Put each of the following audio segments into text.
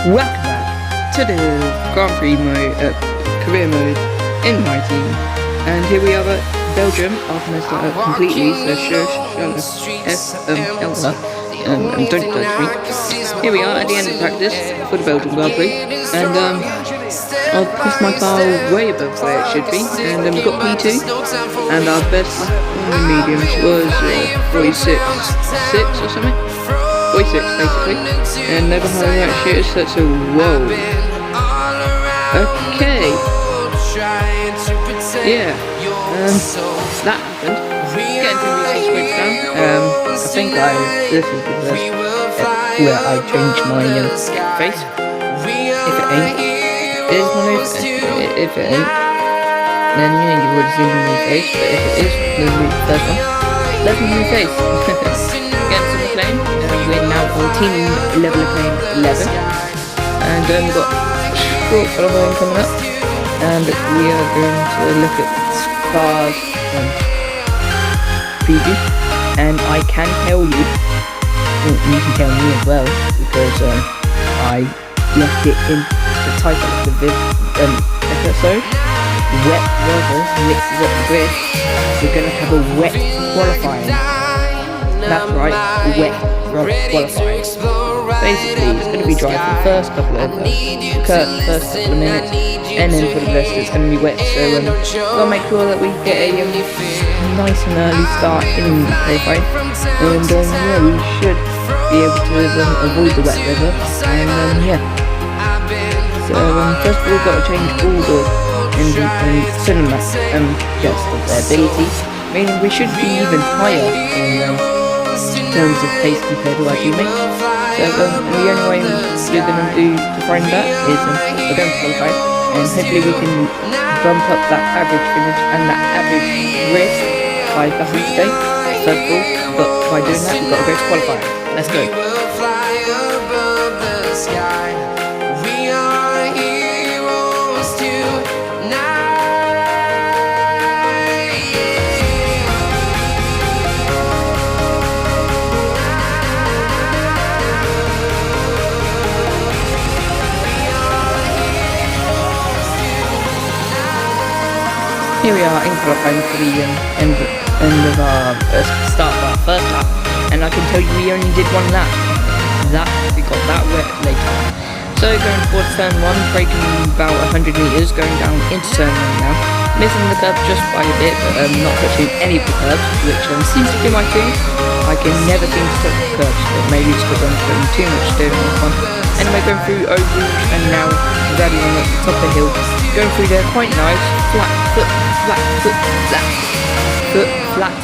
Welcome back to the Grand Prix mode, career mode in my team. And here we are at Belgium. I've messed that up completely, so don't touch me. Here we are at the end of practice for the Belgium Grand Prix. And I've pushed my car way above where it should be. And we've got P2. And our best on the mediums was 46.6 or something. 46 basically, and never having that shit is such a whoa. Okay. Yeah. That happened. Getting to the switch now. I think this is the verse where I changed my face. If it ain't, it is my new face. If it ain't, then you would have seen my new face. But if it is the first one, that's my new face. Getting some acclaim. We're now on team level acclaim 11, and we've got a short following coming up, and we are going to look at cars preview. And I can tell you, well, you can tell me as well, because I left it in the title of the episode. Wet weather mixes up the grid. We're going to have a wet qualifying. That's right, wet qualifying. Basically, it's going to be dry for the first couple of minutes, and then for the rest it's going to be wet. So we've got to make sure that we get a nice and early start in qualifying, and yeah, we should be able to avoid the wet weather. And yeah, so first of all, we've got to change all the cinema just of their abilities, meaning we should be even higher in terms of pace compared to our teammates. So and the only way we're going to do to find that is we're going to qualify, and hopefully we can bump up that average finish and that average race by the mistake first of all. But by doing that, we've got to go to qualify. Let's go. Here we are in qualifying for the end of our start of our first lap, and I can tell you we only did one lap. We got that wet later. So going towards turn 1, braking about 100 meters, going down into turn 1 now, missing the curve just by a bit, but not touching any of the curves, which seems to be my thing. I can never seem to touch the curves, but maybe it's because I'm putting too much steering on this one. Anyway, going through ovals and now rallying at the top of the hill, going through there quite nice, flat to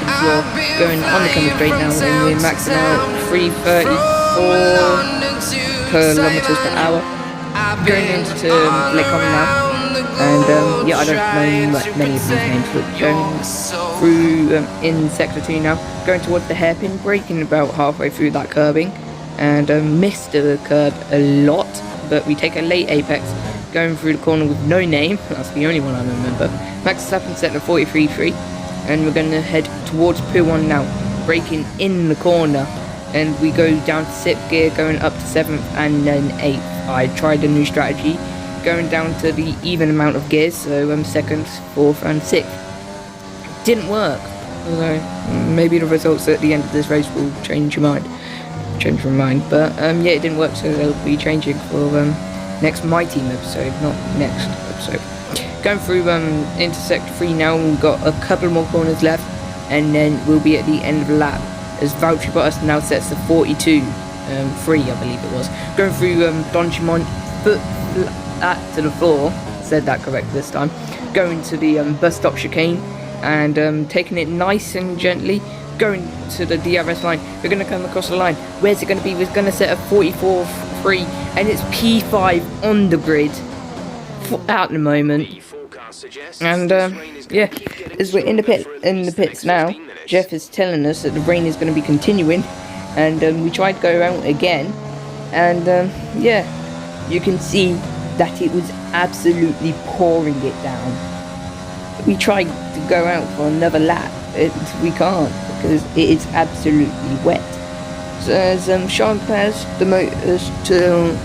the floor, going on the coming straight now, and we're maxing out 334 kilometers per hour, going into Lake Common now, and yeah, I don't know many of these names, but going through in sector 2 now, going towards the hairpin, braking about halfway through that curbing, and missed the curb a lot, but we take a late apex, going through the corner with no name. That's the only one I remember. Max Verstappen set at 43.3, and we're going to head towards P1 now, braking in the corner, and we go down to 6th gear, going up to 7th and then 8th. I tried a new strategy, going down to the even amount of gears, so 2nd, 4th and 6th. Didn't work, although maybe the results at the end of this race will change my mind, but yeah, it didn't work, so they'll be changing for next My Team episode, not next episode. Going through into sector 3 now, we've got a couple more corners left, and then we'll be at the end of the lap, as Valtteri Bottas now sets the 42.3, I believe it was. Going through Donchimont, foot flat to the floor, said that correct this time. Going to the bus stop chicane, and taking it nice and gently, going to the DRS line. We're going to come across the line. Where's it going to be? We're going to set a 44.3, and it's P5 on the grid at the moment. And yeah, as we're in the pits now, Jeff is telling us that the rain is going to be continuing, and we tried to go out again, and yeah, you can see that it was absolutely pouring it down. We tried to go out for another lap, we can't, because it is absolutely wet. So as Sean compares the motors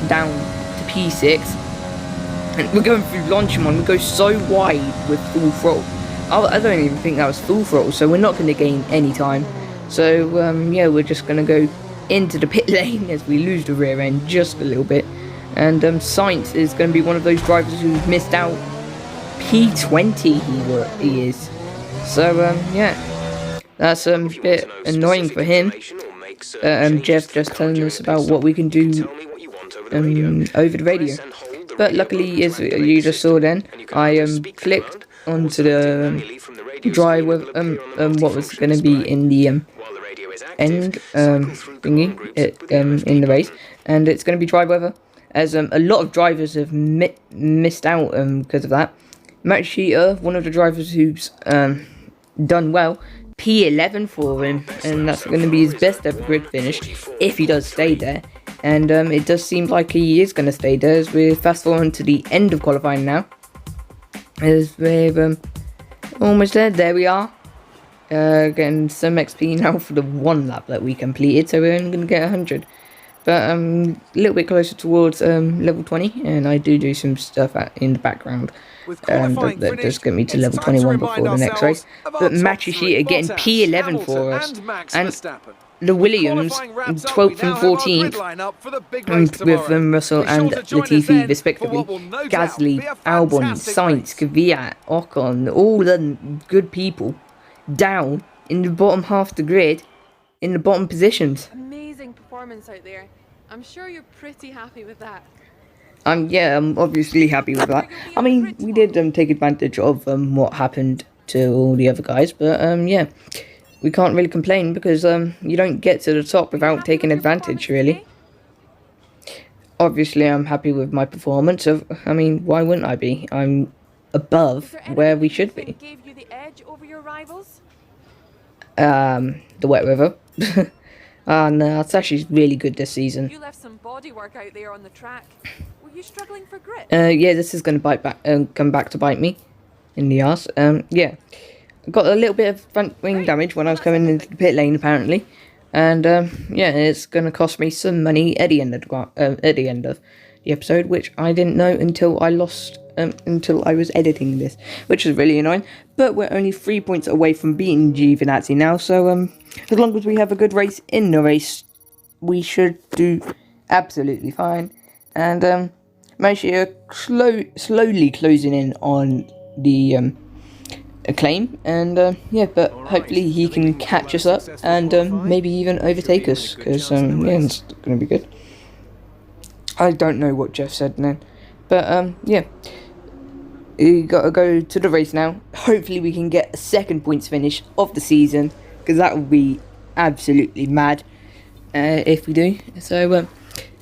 down to P6. And we're going through Longchamp. We go so wide with full throttle. I don't even think that was full throttle, so we're not going to gain any time. So, yeah, we're just going to go into the pit lane as we lose the rear end just a little bit. And Sainz is going to be one of those drivers who's missed out. P20 he is. So, yeah, that's a bit annoying for him. Jeff just telling us about what we can do over the radio. But luckily, as you just saw then, I clicked onto the drive with what was going to be in the end thingy in the race, and it's going to be dry weather, as a lot of drivers have missed out because of that. Matushita, one of the drivers who's done well, P11 for him, and that's going to be his best ever grid finish if he does stay there. And it does seem like he is going to stay there, as we're fast forwarding to the end of qualifying now. As we're almost there. There we are. Getting some XP now for the one lap that we completed, so we're only going to get 100. But a little bit closer towards level 20, and I do some stuff in the background that does get me to level 21 before the next race. But Matushita getting P11 for us, and the Williams 12th and 14th with Russell and Latifi respectively. Gasly, Albon, Sainz, Kvyat, Ocon, all the good people down in the bottom half of the grid, in the bottom positions. Amazing performance out there. I'm sure you're pretty happy with that. Yeah, I'm obviously happy with that. I mean, we did take advantage of what happened to all the other guys, but yeah, we can't really complain because you don't get to the top without taking advantage, really. Obviously, I'm happy with my performance. I mean, why wouldn't I be? I'm above where we should be. Gave you the edge over your rivals? The wet weather. No, it's actually really good this season. You left some body work out there on the track. Were you struggling for grip? Yeah, this is going to come back to bite me in the arse. Yeah, I got a little bit of front wing damage when I was coming into the pit lane, apparently, and yeah, it's going to cost me some money at the end of the episode, which I didn't know until I was editing this, which is really annoying. But we're only 3 points away from beating Giovinazzi now, so as long as we have a good race in the race, we should do absolutely fine. And Matushita slowly closing in on the acclaim, and yeah, but hopefully he can catch us up and maybe even overtake us, because yeah, it's going to be good. I don't know what Jeff said then, but yeah, we got to go to the race now. Hopefully we can get a second points finish of the season, because that would be absolutely mad if we do. So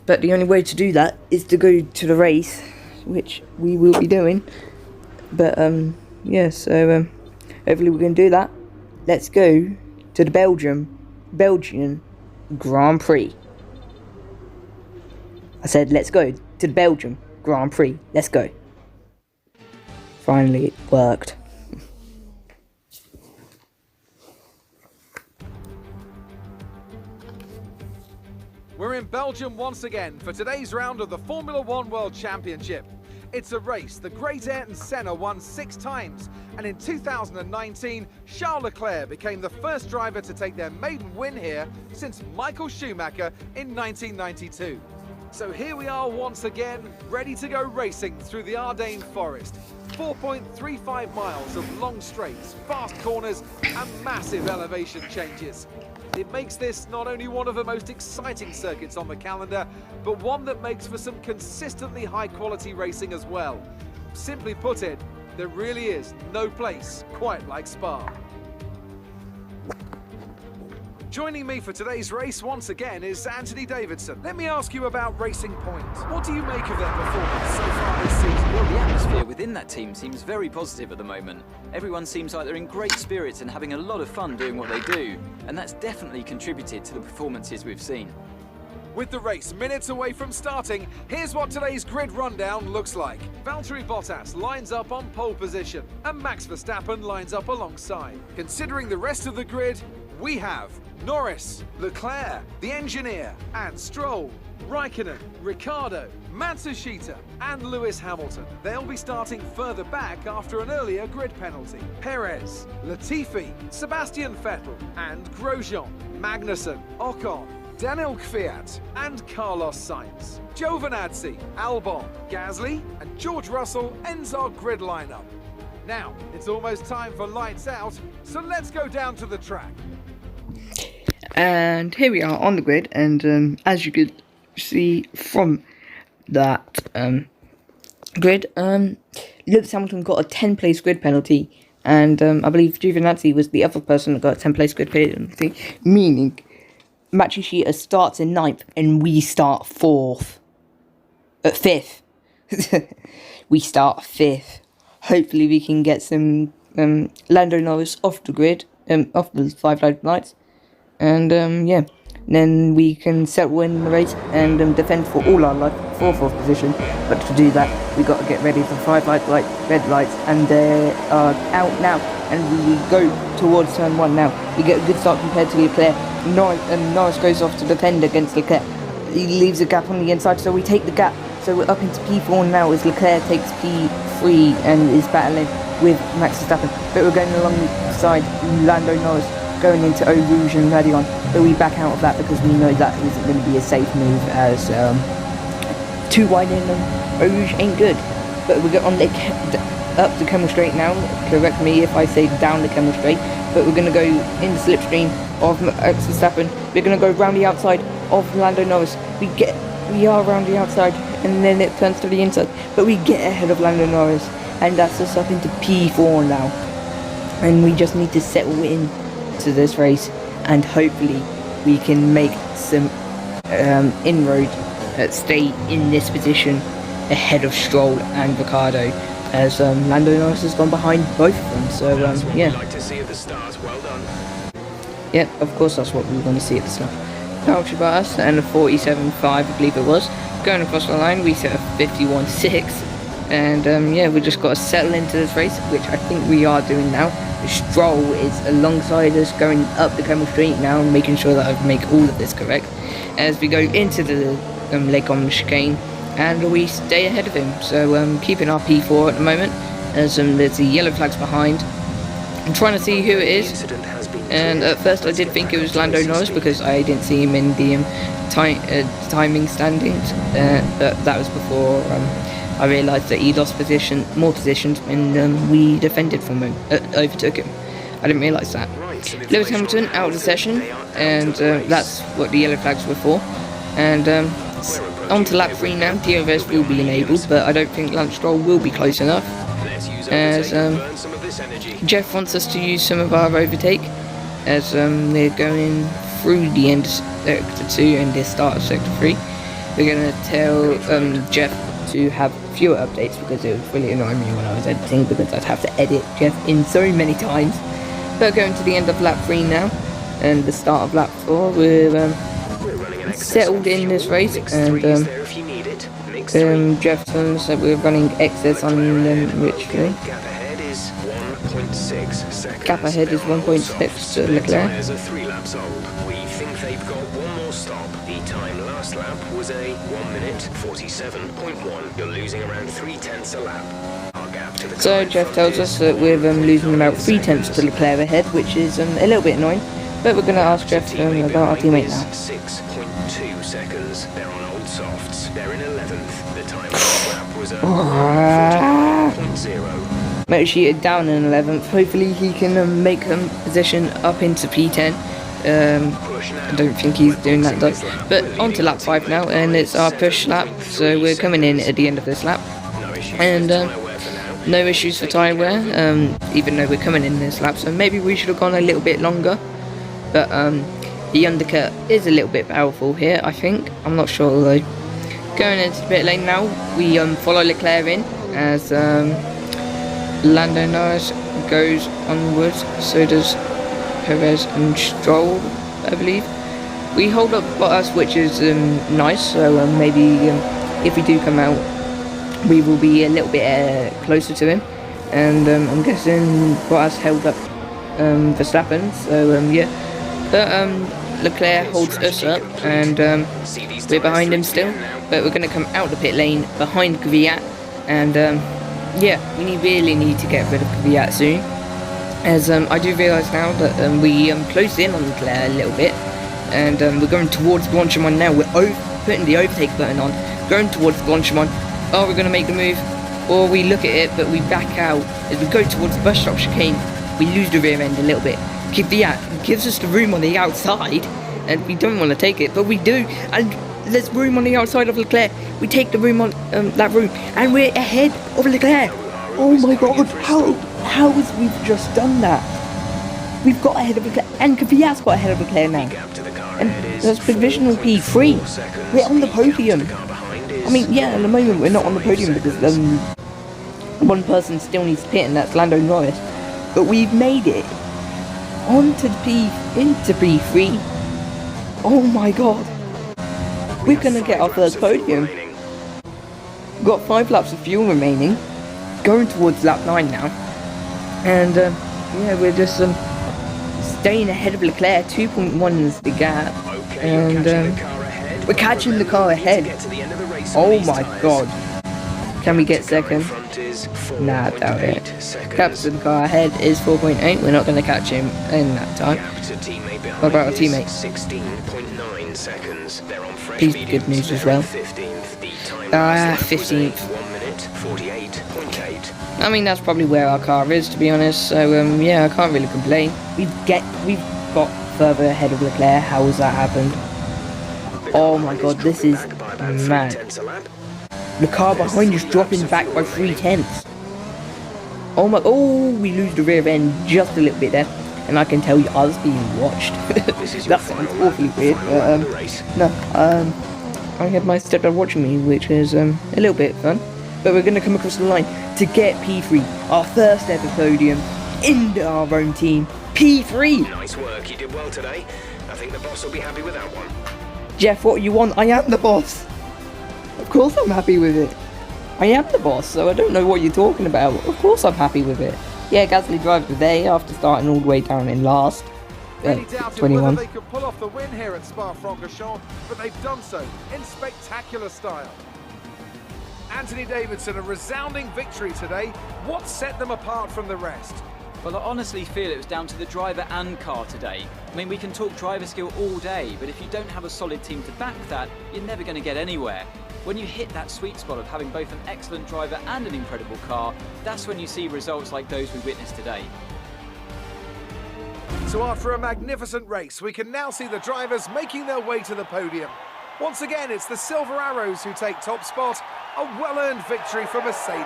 but the only way to do that is to go to the race, which we will be doing. But yeah, so hopefully we can do that. Let's go to the Belgian Grand Prix. I said let's go to the Belgium Grand Prix. Let's go. Finally it worked. We're in Belgium once again for today's round of the Formula One World Championship. It's a race the great Ayrton Senna won 6 times, and in 2019, Charles Leclerc became the first driver to take their maiden win here since Michael Schumacher in 1992. So here we are once again, ready to go racing through the Ardennes forest. 4.35 miles of long straights, fast corners, and massive elevation changes. It makes this not only one of the most exciting circuits on the calendar, but one that makes for some consistently high-quality racing as well. Simply put it, there really is no place quite like Spa. Joining me for today's race once again is Anthony Davidson. Let me ask you about Racing Point. What do you make of their performance so far this season? Well, the atmosphere within that team seems very positive at the moment. Everyone seems like they're in great spirits and having a lot of fun doing what they do, and that's definitely contributed to the performances we've seen. With the race minutes away from starting, here's what today's grid rundown looks like. Valtteri Bottas lines up on pole position, and Max Verstappen lines up alongside. Considering the rest of the grid, we have Norris, Leclerc, the engineer, and Stroll. Raikkonen, Ricciardo, Matushita and Lewis Hamilton. They'll be starting further back after an earlier grid penalty. Perez, Latifi, Sebastian Vettel and Grosjean, Magnussen, Ocon, Daniel Kvyat and Carlos Sainz. Giovinazzi, Albon, Gasly and George Russell ends our grid lineup. Now, it's almost time for lights out, so let's go down to the track. And here we are on the grid, and as you could see from that grid, Lewis Hamilton got a 10-place grid penalty, and I believe Giovinazzi was the other person that got a 10-place grid penalty, meaning Matushita starts in 9th and we start 5th. We start 5th. Hopefully we can get some Lando Norris off the grid, off the 5 lights. And yeah, then we can settle in the race and defend for all our life for 4th position. But to do that, we got to get ready for 5 red lights, and they are out now. And we go towards turn 1 now. We get a good start compared to Leclerc. Norris goes off to defend against Leclerc. He leaves a gap on the inside, so we take the gap. So we're up into P4 now as Leclerc takes P3 and is battling with Max Verstappen. But we're going alongside Lando Norris, going into Eau Rouge and Radion, but we back out of that because we know that isn't going to be a safe move, as too wide in Eau Rouge ain't good. But we get on up the Kemmel Straight now. Correct me if I say down the Kemmel Straight, but we're going to go in the slipstream of Max Verstappen. We're going to go round the outside of Lando Norris. We are round the outside, and then it turns to the inside, but we get ahead of Lando Norris, and that's us up into P4 now. And we just need to settle in to this race, and hopefully we can make some inroad, stay in this position ahead of Stroll and Ricciardo, as Lando Norris has gone behind both of them. So yeah. Like to see at the start. Well done. Yeah, of course that's what we want to see at the start. Belgium Bottas and a 47.5, I believe it was, going across the line. We set a 51.6, and yeah, we just got to settle into this race, which I think we are doing now. Stroll is alongside us, going up the Kemmel Street now, making sure that I make all of this correct as we go into the Lake on chicane, and we stay ahead of him. So keeping our P4 at the moment, as there's the yellow flags behind. I'm trying to see who it is, and at first I did think it was Lando Norris because I didn't see him in the timing standings, but that was before I realised that he lost more positions, and we defended from him, overtook him. I didn't realise that. Lewis Hamilton out of the session, and that's what the yellow flags were for. And on to lap 3 now. DRS will be enabled, but I don't think Lance Stroll will be close enough, as Jeff wants us to use some of our overtake, as they're going through the end of Sector 2 and the start of Sector 3. We're going to tell Jeff to have fewer updates, because it was really annoying me when I was editing, because I'd have to edit Jeff in so many times. But going to the end of lap 3 now, and the start of lap 4, we're settled in this race, and Jeff tells us that we're running excess on Richley. Gap ahead is 1.6 to Leclerc. Tyres are 3 laps old. We think they've got one more stop. The time last lap was a 1 minute 47.1. You're losing around 3/10 a lap. Our gap to the So Jeff tells us that we're losing about 3/10 to Leclerc ahead, which is a little bit annoying. But we're going to ask Jeff about our teammate now. 6.2 seconds. They're on old softs. They're in 11th. The time last lap was a 44.0. Matushita down in 11th. Hopefully he can make a position up into P10. I don't think he's doing that though. But on to lap 5 now, and it's our push lap. So we're coming in at the end of this lap. And no issues for tyre wear, even though we're coming in this lap. So maybe we should have gone a little bit longer. But the undercut is a little bit powerful here, I think. I'm not sure though. Going into the pit lane now, we follow Leclerc in as Lando Norris goes onwards, so does Perez and Stroll, I believe. We hold up Bottas, which is nice, so maybe if we do come out, we will be a little bit closer to him. And I'm guessing Bottas held up Verstappen, so yeah. But Leclerc holds us up, and we're behind him still. But we're going to come out the pit lane behind Kvyat, and yeah, we really need to get rid of Kvyat soon. As I do realise now that we closed in on Leclerc a little bit, and we're going towards Blanchimont now. We're putting the overtake button on, going towards Blanchimont. Oh, we're going to make the move, or we look at it, but we back out. As we go towards the bus stop chicane, we lose the rear end a little bit. Kvyat gives us the room on the outside, and we don't want to take it, but we do. And there's room on the outside of Leclerc. We take the room on that room, and we're ahead of Leclerc. Oh my god, how has we've just done that? We've got ahead of Leclerc, and Kvyat's got ahead of Leclerc now. And that's provisional P3. We're on the podium. I mean, yeah, at the moment we're not on the podium because one person still needs to pit, and that's Lando Norris. But we've made it onto into P3. Oh my god. We're gonna get our first podium. We've got 5 laps of fuel remaining. Going towards lap 9 now. And yeah, we're just staying ahead of Leclerc. 2.1 is the gap. And we're catching the car ahead. Oh my god. Can we get second? Nah, doubt it. Captain car ahead is 4.8. We're not going to catch him in that time. What about our teammate? 16.9 seconds. They're on fresh He's good news as well. 15th. 1 minute 48.8. I mean, that's probably where our car is, to be honest. So yeah, I can't really complain. We've got further ahead of Leclerc. How has that happened? Oh my god, this is mad. The car behind is dropping back by 3/10. Oh my, oh, we lose the rear end just a little bit there. And I can tell you, I was being watched. That sounds awfully weird, but no, I had my stepdad watching me, which is a little bit fun. But we're going to come across the line to get P3, our first ever podium in our own team. P3! Nice work, you did well today. I think the boss will be happy with that one. Jeff, what you want? I am the boss. Of course I'm happy with it. I am the boss, so I don't know what you're talking about. Of course I'm happy with it. Yeah, Gasly drives the day after starting all the way down in last. Many doubted 21. whether they could pull off the win here at Spa-Francorchamps, but they've done so in spectacular style. Anthony Davidson, a resounding victory today. What set them apart from the rest? Well, I honestly feel it was down to the driver and car today. I mean, we can talk driver skill all day, but if you don't have a solid team to back that, you're never going to get anywhere. When you hit that sweet spot of having both an excellent driver and an incredible car, that's when you see results like those we witnessed today. So after a magnificent race, we can now see the drivers making their way to the podium. Once again, it's the Silver Arrows who take top spot, a well-earned victory for Mercedes.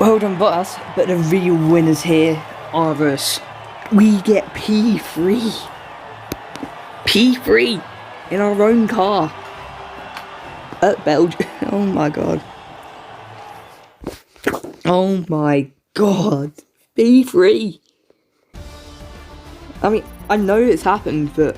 Well done, Bottas, but the real winners here are us. We get P3. P3 in our own car at Belgium. Oh my god. Oh my god. P3. I mean, I know it's happened, but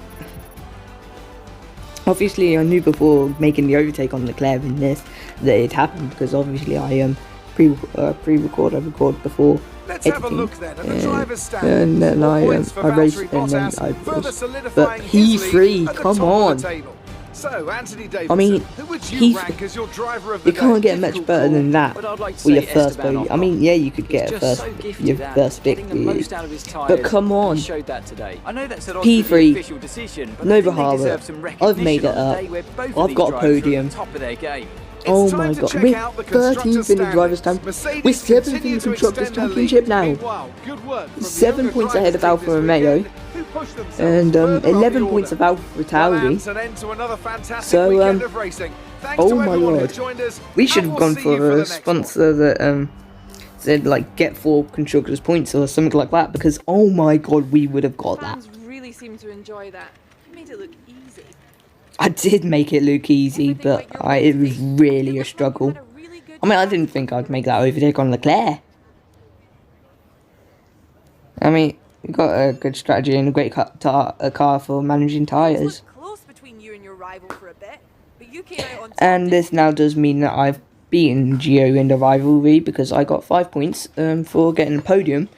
obviously I knew before making the overtake on Leclerc in this that it happened, because obviously I pre-record, I record before Let's editing, have a look then at the driver's stand. and then I Points for race, Valtteri and then Bottas, I further race. solidifying But his lead P3, at the come top of on. the table. So, Anthony Davidson, I mean, who would you rank P3, as your driver of the you can't day? get much better than that But I'd like to for your say first Esteban podium. I mean, yeah, you could He's get just so gifted your at first getting the victory, most out of his tyres, but come on. He showed that today. I know that's at odds with the P3, official decision, but I Nova think they Harbour, deserve some I've made recognition it on a up. day where both of I've these got a drivers are at podium. the top of their game. Oh It's my time to god, check we're out the 13th in the driver's stand. Mercedes We're 7th in continue the to Constructors' extend their lead. Championship now. Meanwhile, good work from the 7 younger points drivers ahead of Alfa this Romeo, weekend, who pushed themselves and further up the 11 order. points of Alfa Well, Tauri. that's an end to another fantastic So, weekend of racing. Thanks oh to my everyone who lord, joined us, we and should have we'll gone see you for the a next one. sponsor that said like get 4 constructors points or something like that, because oh my god, we would have got that. Fans really seem to enjoy that. You made it look easy. I did make it look easy, but it was really a struggle. I mean, I didn't think I'd make that overtake on Leclerc. I mean, we got a good strategy and a great car for managing tyres. Close between you and your rival for a bit, but you came out on top. And this now does mean that I've beaten Gio in the rivalry, because I got 5 points for getting the podium,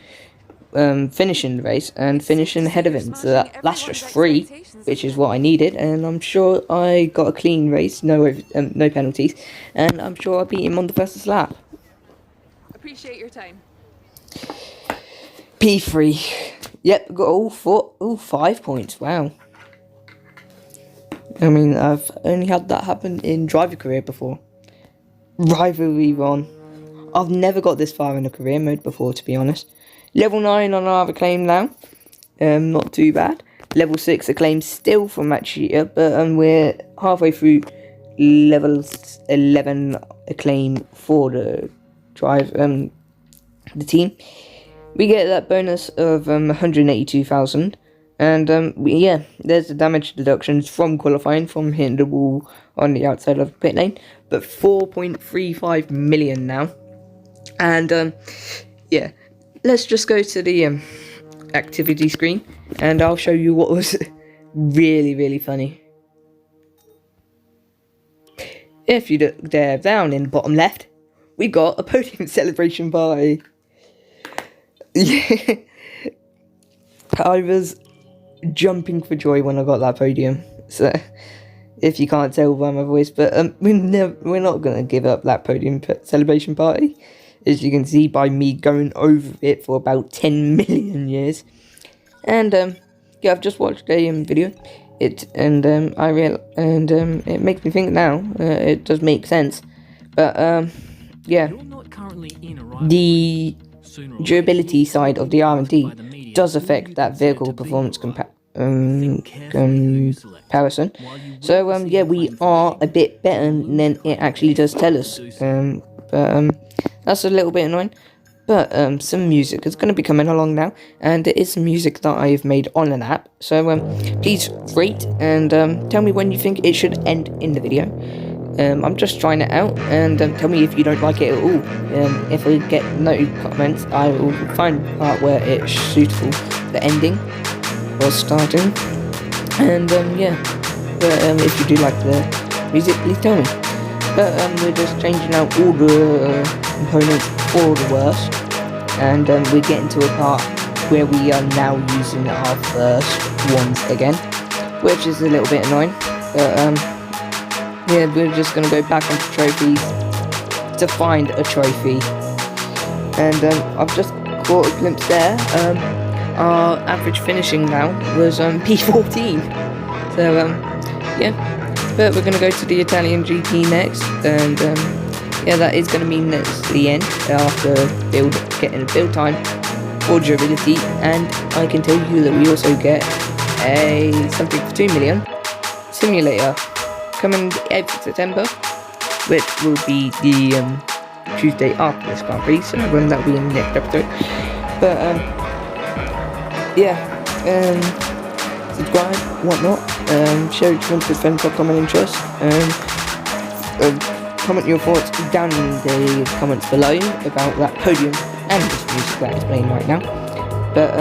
finishing the race and finishing ahead of him. So that's just 3, which is what I needed, and I'm sure I got a clean race, no penalties, and I'm sure I beat him on the fastest lap. Appreciate your time. P3. Yep, got all 5 points. Wow. I mean, I've only had that happen in driver career before. Rivalry 1. I've never got this far in a career mode before, to be honest. Level 9 on our acclaim now. Not too bad. Level 6 acclaim still from Matushita, but we're halfway through level 11 acclaim for the drive the team. We get that bonus of 182,000, and yeah, there's the damage deductions from qualifying from hitting the wall on the outside of the pit lane, but 4.35 million now. And yeah, let's just go to the activity screen, and I'll show you what was really funny. If you look there down in the bottom left, we got a podium celebration party. Yeah, I was jumping for joy when I got that podium. So, if you can't tell by my voice, but we're not gonna give up that podium celebration party, as you can see by me going over it for about 10 million years. And yeah, I've just watched a video. It makes me think now. It does make sense, but yeah, the durability side of the R&D does affect that vehicle performance comparison. So yeah, we are a bit better than it actually does tell us. But that's a little bit annoying. But some music is going to be coming along now, and it is some music that I've made on an app. So please rate and tell me when you think it should end in the video. I'm just trying it out, and tell me if you don't like it at all. If I get no comments, I will find a part where it's suitable for ending or starting. And yeah, but if you do like the music, please tell me. But we're just changing out all the components for the worst, and we're getting to a part where we are now using our first ones again, which is a little bit annoying. But yeah, we're just gonna go back onto trophies to find a trophy, and I've just caught a glimpse there. Our average finishing now was P14. So yeah, but we're gonna go to the Italian GP next, and yeah, that is gonna mean that's the end after getting a build time for durability. And I can tell you that we also get a something for 2 million simulator coming 8th of September, which will be the Tuesday after this Grand Prix, so that'll be in the next episode. But yeah, subscribe, whatnot, share your friends with friends, comment interest, comment your thoughts down in the comments below about that podium and this music that is playing right now. But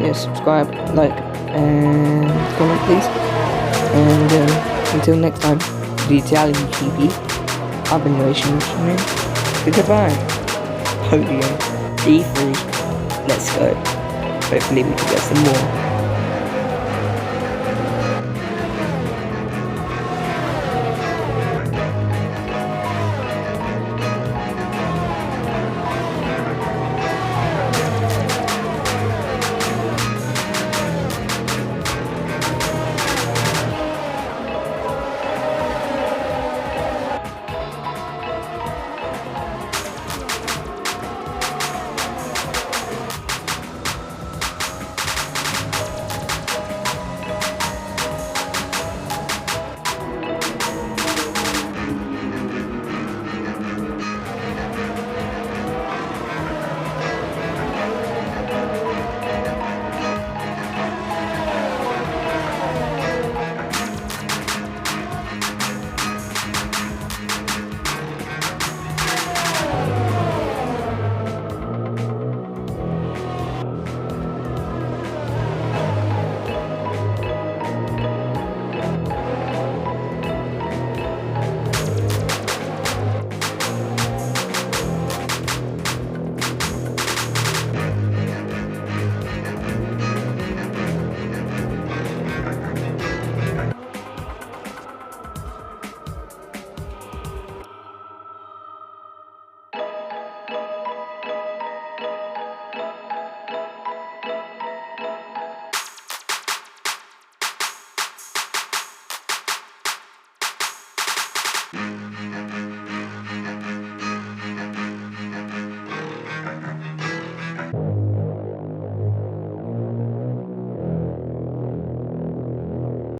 yeah, subscribe, like, and comment please. And until next time, the Italian GP, I've been Racengineer. Goodbye. Podium, D3, let's go. Hopefully we can get some more.